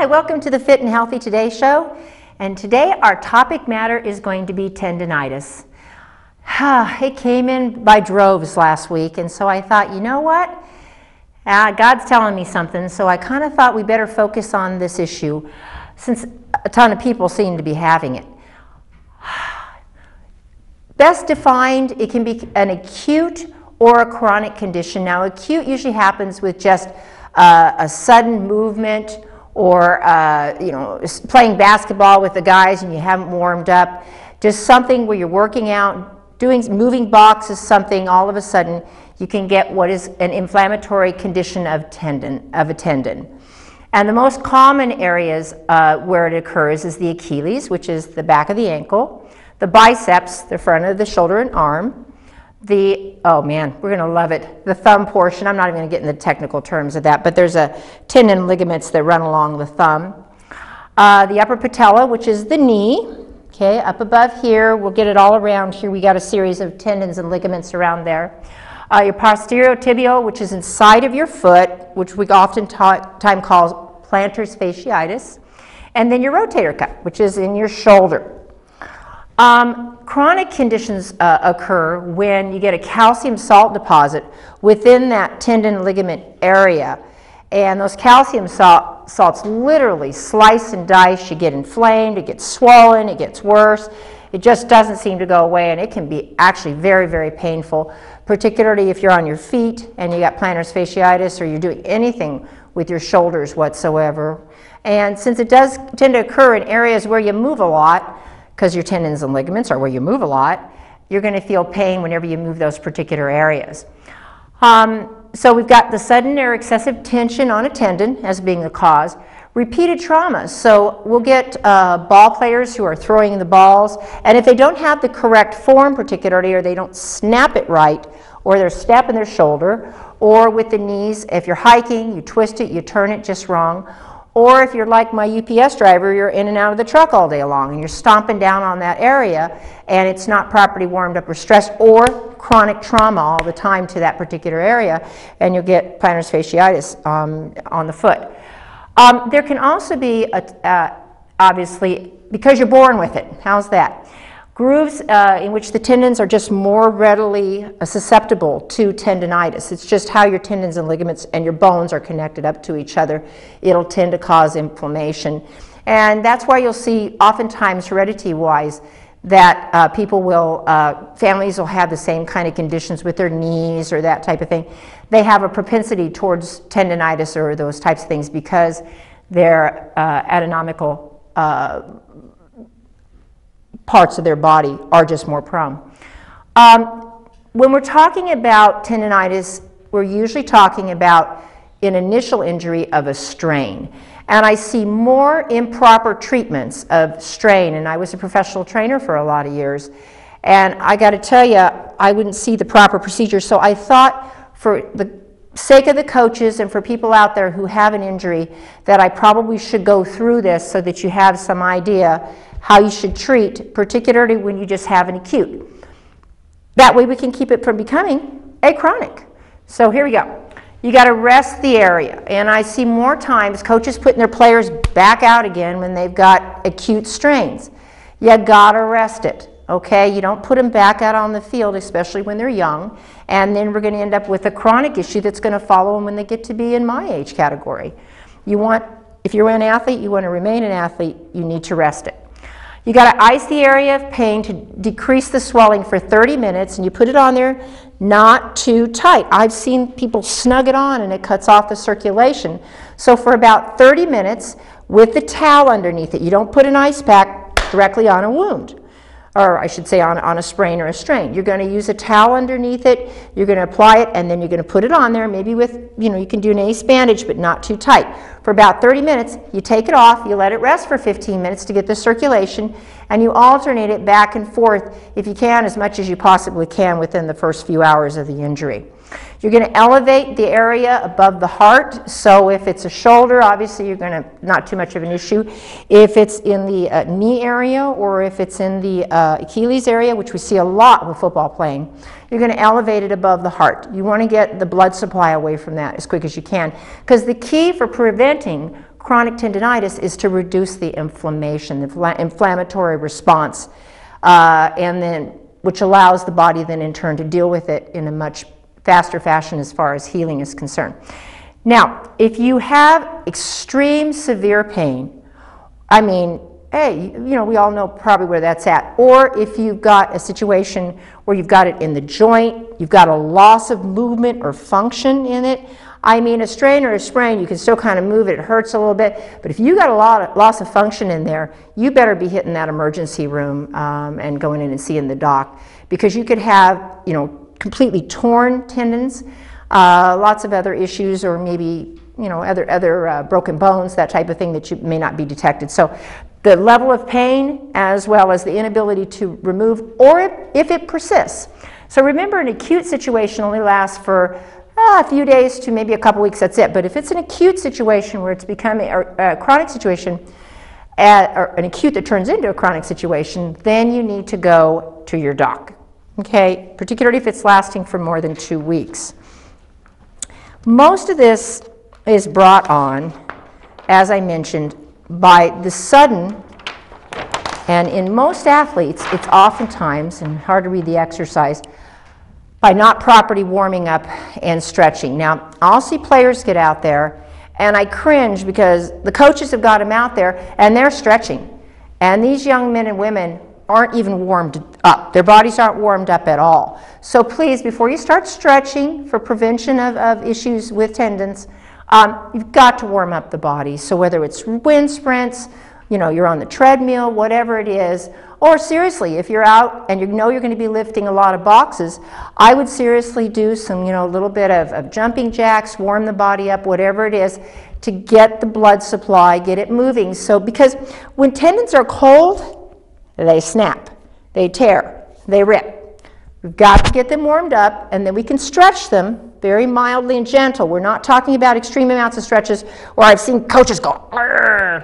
welcome to the Fit and Healthy Today show. And today our topic matter is going to be tendonitis. It came in by droves last week, and so I thought, you know what? God's telling me something, so I kind of thought we better focus on this issue since a ton of people seem to be having it. Best defined, it can be an acute or a chronic condition. Now, acute usually happens with just a sudden movement, or playing basketball with the guys and you haven't warmed up, just something where you're working out, moving boxes, something, all of a sudden you can get what is an inflammatory condition of a tendon. And the most common areas where it occurs is the Achilles, which is the back of the ankle, the biceps, the front of the shoulder and arm, oh man, we're going to love it, the thumb portion. I'm not even going to get into the technical terms of that, but there's a tendon and ligaments that run along the thumb. The upper patella, which is the knee, okay, up above here. We'll get it all around here. We got a series of tendons and ligaments around there. Your posterior tibial, which is inside of your foot, which we oftentimes call plantar fasciitis. And then your rotator cuff, which is in your shoulder. Chronic conditions occur when you get a calcium salt deposit within that tendon ligament area, and those calcium salts literally slice and dice. You get inflamed, it gets swollen, it gets worse. It just doesn't seem to go away, and it can be actually very, very painful, particularly if you're on your feet and you got plantar fasciitis or you're doing anything with your shoulders whatsoever. And since it does tend to occur in areas where you move a lot, because your tendons and ligaments are where you move a lot, you're going to feel pain whenever you move those particular areas. So we've got the sudden or excessive tension on a tendon as being the cause. Repeated traumas. So we'll get ball players who are throwing the balls, and if they don't have the correct form particularly, or they don't snap it right, or they're snapping their shoulder, or with the knees, if you're hiking, you twist it, you turn it just wrong. Or if you're like my UPS driver, you're in and out of the truck all day long and you're stomping down on that area and it's not properly warmed up or stressed, or chronic trauma all the time to that particular area, and you'll get plantar fasciitis on the foot. There can also be, obviously, because you're born with it. How's that? Grooves in which the tendons are just more readily susceptible to tendonitis. It's just how your tendons and ligaments and your bones are connected up to each other. It'll tend to cause inflammation. And that's why you'll see oftentimes heredity-wise that families will have the same kind of conditions with their knees or that type of thing. They have a propensity towards tendonitis or those types of things because their anatomical parts of their body are just more prone. When we're talking about tendonitis, we're usually talking about an initial injury of a strain. And I see more improper treatments of strain, and I was a professional trainer for a lot of years, and I got to tell you, I wouldn't see the proper procedure. So I thought, for the sake of the coaches and for people out there who have an injury, that I probably should go through this so that you have some idea how you should treat, particularly when you just have an acute. That way we can keep it from becoming a chronic. So here we go. You got to rest the area, and I see more times coaches putting their players back out again when they've got acute strains. You got to rest it, okay? You don't put them back out on the field, especially when they're young, and then we're going to end up with a chronic issue that's going to follow them when they get to be in my age category. If you're an athlete, you want to remain an athlete, you need to rest it. You got to ice the area of pain to decrease the swelling for 30 minutes, and you put it on there not too tight. I've seen people snug it on and it cuts off the circulation. So for about 30 minutes with the towel underneath it, you don't put an ice pack directly on a wound, or I should say on a sprain or a strain. You're going to use a towel underneath it, you're going to apply it, and then you're going to put it on there, maybe with, you can do an ace bandage, but not too tight. For about 30 minutes, you take it off, you let it rest for 15 minutes to get the circulation, and you alternate it back and forth, if you can, as much as you possibly can within the first few hours of the injury. You're going to elevate the area above the heart. So if it's a shoulder, obviously you're going to, not too much of an issue. If it's in the knee area, or if it's in the Achilles area, which we see a lot with football playing, you're going to elevate it above the heart. You want to get the blood supply away from that as quick as you can, because the key for preventing chronic tendonitis is to reduce the inflammation, the inflammatory response, and then which allows the body then in turn to deal with it in a much faster fashion as far as healing is concerned. Now, if you have extreme severe pain, I mean, hey, you know, we all know probably where that's at. Or if you've got a situation where you've got it in the joint, you've got a loss of movement or function in it. I mean, a strain or a sprain, you can still kind of move it, it hurts a little bit, but if you got a lot of loss of function in there, you better be hitting that emergency room and going in and seeing the doc, because you could have, you know, completely torn tendons, lots of other issues, or maybe, you know, other broken bones, that type of thing that you may not be detected. So the level of pain as well as the inability to remove, or if it persists. So remember, an acute situation only lasts for a few days to maybe a couple weeks, that's it. But if it's an acute situation where it's becoming a chronic situation, or an acute that turns into a chronic situation, then you need to go to your doc, okay? Particularly if it's lasting for more than 2 weeks. Most of this is brought on, as I mentioned, by the sudden, and in most athletes, it's oftentimes, and hard to read the exercise, by not properly warming up and stretching. Now, I'll see players get out there, and I cringe because the coaches have got them out there, and they're stretching. And these young men and women aren't even warmed up. Their bodies aren't warmed up at all. So please, before you start stretching for prevention of issues with tendons, you've got to warm up the body. So whether it's wind sprints, you know, you're on the treadmill, whatever it is, or seriously, if you're out and you know you're going to be lifting a lot of boxes, I would seriously do some, you know, a little bit of jumping jacks, warm the body up, whatever it is, to get the blood supply, get it moving. So, because when tendons are cold, they snap, they tear, they rip. We've got to get them warmed up, and then we can stretch them very mildly and gentle. We're not talking about extreme amounts of stretches where I've seen coaches go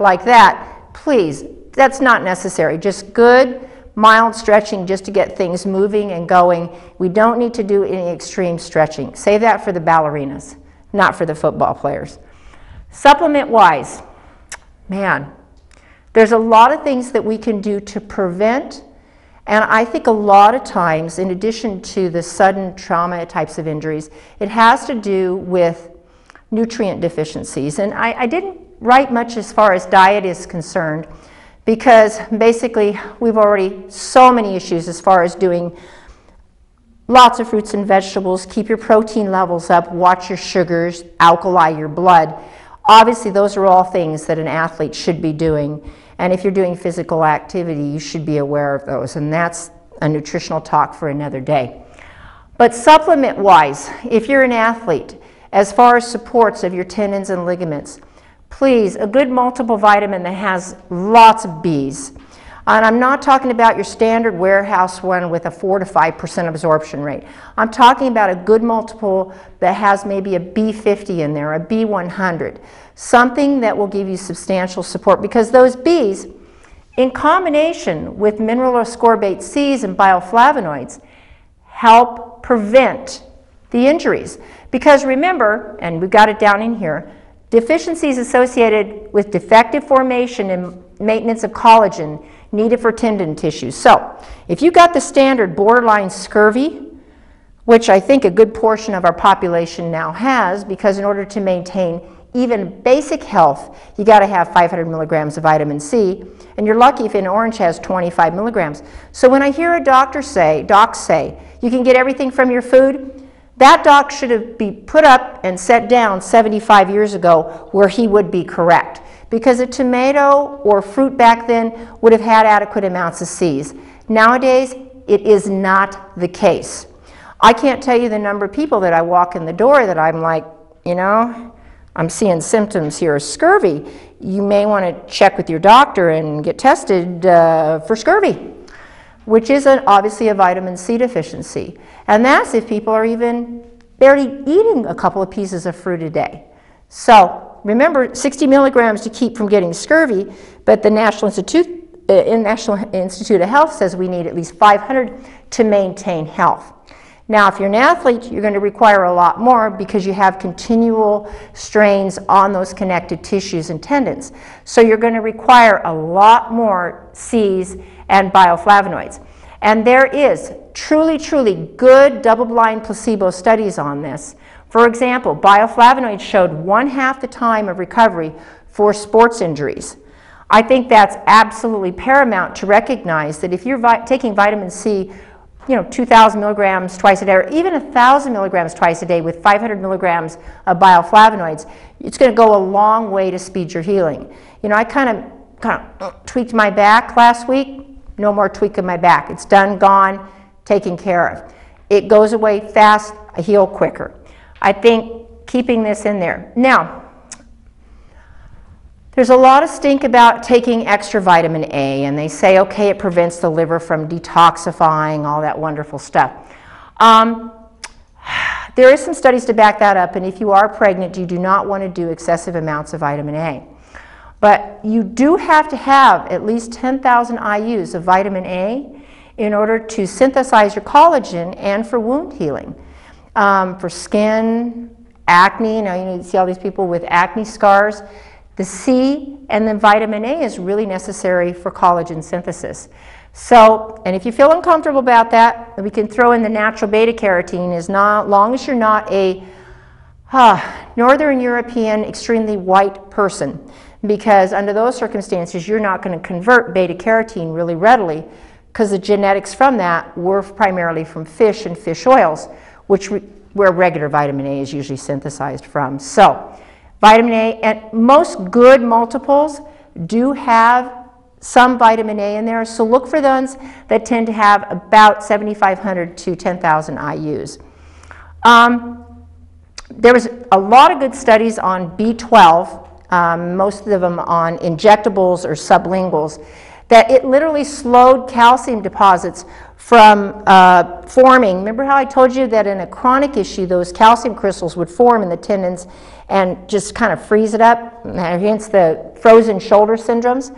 like that. Please, that's not necessary. Just good, mild stretching just to get things moving and going. We don't need to do any extreme stretching. Save that for the ballerinas, not for the football players. Supplement-wise, man, there's a lot of things that we can do to prevent, and I think a lot of times, in addition to the sudden trauma types of injuries, it has to do with nutrient deficiencies. And I didn't write much as far as diet is concerned, because basically we've already so many issues as far as doing lots of fruits and vegetables, keep your protein levels up, watch your sugars, alkali your blood. Obviously those are all things that an athlete should be doing, and if you're doing physical activity you should be aware of those, and that's a nutritional talk for another day. But supplement wise, if you're an athlete, as far as supports of your tendons and ligaments, please, a good multiple vitamin that has lots of B's. And I'm not talking about your standard warehouse one with a 4 to 5% absorption rate. I'm talking about a good multiple that has maybe a B50 in there, a B100. Something that will give you substantial support, because those B's, in combination with mineral ascorbate C's and bioflavonoids, help prevent the injuries. Because remember, and we've got it down in here, deficiencies associated with defective formation and maintenance of collagen needed for tendon tissue. So, if you got the standard borderline scurvy, which I think a good portion of our population now has, because in order to maintain even basic health, you got to have 500 milligrams of vitamin C, and you're lucky if an orange has 25 milligrams. So when I hear a docs say, you can get everything from your food, that doc should have been put up and set down 75 years ago where he would be correct. Because a tomato or fruit back then would have had adequate amounts of C's. Nowadays, it is not the case. I can't tell you the number of people that I walk in the door that I'm like, you know, I'm seeing symptoms here of scurvy. You may want to check with your doctor and get tested for scurvy, which is obviously a vitamin C deficiency. And that's if people are even barely eating a couple of pieces of fruit a day. So remember, 60 milligrams to keep from getting scurvy, but the National Institute of Health says we need at least 500 to maintain health. Now, if you're an athlete, you're going to require a lot more because you have continual strains on those connective tissues and tendons. So you're going to require a lot more Cs and bioflavonoids. And there is truly, truly good double-blind placebo studies on this. For example, bioflavonoids showed 1/2 the time of recovery for sports injuries. I think that's absolutely paramount to recognize that if you're taking vitamin C, 2,000 milligrams twice a day, or even 1,000 milligrams twice a day with 500 milligrams of bioflavonoids, it's going to go a long way to speed your healing. I kind of tweaked my back last week. No more tweaking my back. It's done, gone, taken care of. It goes away fast, I heal quicker. I think keeping this in there. Now, there's a lot of stink about taking extra vitamin A, and they say, okay, it prevents the liver from detoxifying, all that wonderful stuff. There is some studies to back that up, and if you are pregnant, you do not want to do excessive amounts of vitamin A. But you do have to have at least 10,000 IUs of vitamin A in order to synthesize your collagen and for wound healing. For skin, acne, now you see all these people with acne scars. The C and then vitamin A is really necessary for collagen synthesis. So, and if you feel uncomfortable about that, we can throw in the natural beta carotene as long as you're not a Northern European, extremely white person, because under those circumstances, you're not going to convert beta carotene really readily because the genetics from that were primarily from fish and fish oils, where regular vitamin A is usually synthesized from. So, vitamin A, and most good multiples do have some vitamin A in there, so look for those that tend to have about 7,500 to 10,000 IUs. There was a lot of good studies on B12, most of them on injectables or sublinguals, that it literally slowed calcium deposits from forming. Remember how I told you that in a chronic issue, those calcium crystals would form in the tendons and just kind of freeze it up, hence the frozen shoulder syndromes?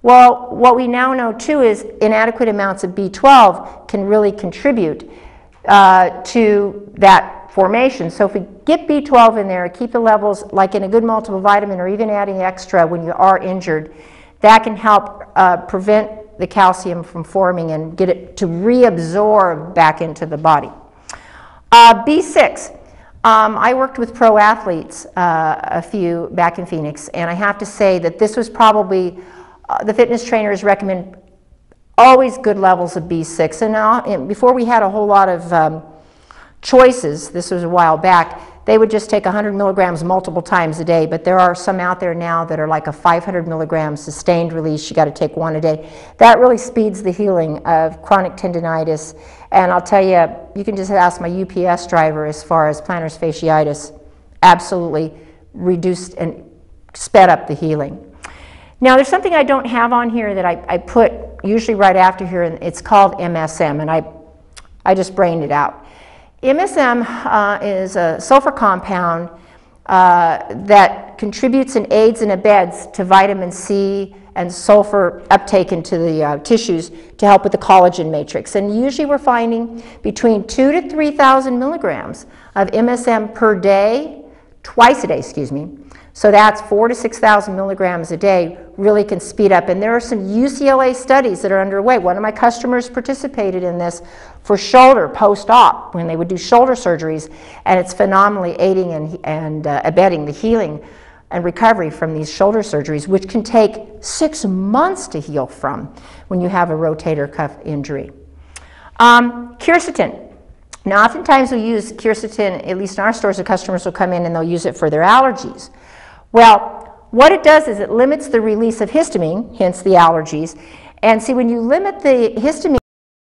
Well, what we now know too is inadequate amounts of B12 can really contribute to that formation. So if we get B12 in there, keep the levels like in a good multiple vitamin or even adding extra when you are injured, that can help prevent the calcium from forming and get it to reabsorb back into the body. B6. I worked with pro athletes, a few back in Phoenix, and I have to say that this was probably, the fitness trainers recommend always good levels of B6. And before we had a whole lot of choices, this was a while back, they would just take 100 milligrams multiple times a day, but there are some out there now that are like a 500 milligram sustained release. You got to take one a day. That really speeds the healing of chronic tendonitis. And I'll tell you, you can just ask my UPS driver as far as plantar fasciitis, absolutely reduced and sped up the healing. Now, there's something I don't have on here that I put usually right after here, and it's called MSM, and I just brained it out. MSM is a sulfur compound that contributes and aids and abets to vitamin C and sulfur uptake into the tissues to help with the collagen matrix. And usually we're finding between 2,000 to 3,000 milligrams of MSM per day, twice a day, excuse me. So that's 4,000 to 6,000 milligrams a day, really can speed up. And there are some UCLA studies that are underway. One of my customers participated in this for shoulder post-op when they would do shoulder surgeries, and it's phenomenally aiding and abetting the healing and recovery from these shoulder surgeries, which can take 6 months to heal from when you have a rotator cuff injury. Quercetin. Now, oftentimes we use quercetin, at least in our stores, the customers will come in and they'll use it for their allergies. Well, what it does is it limits the release of histamine, hence the allergies. And see, when you limit the histamine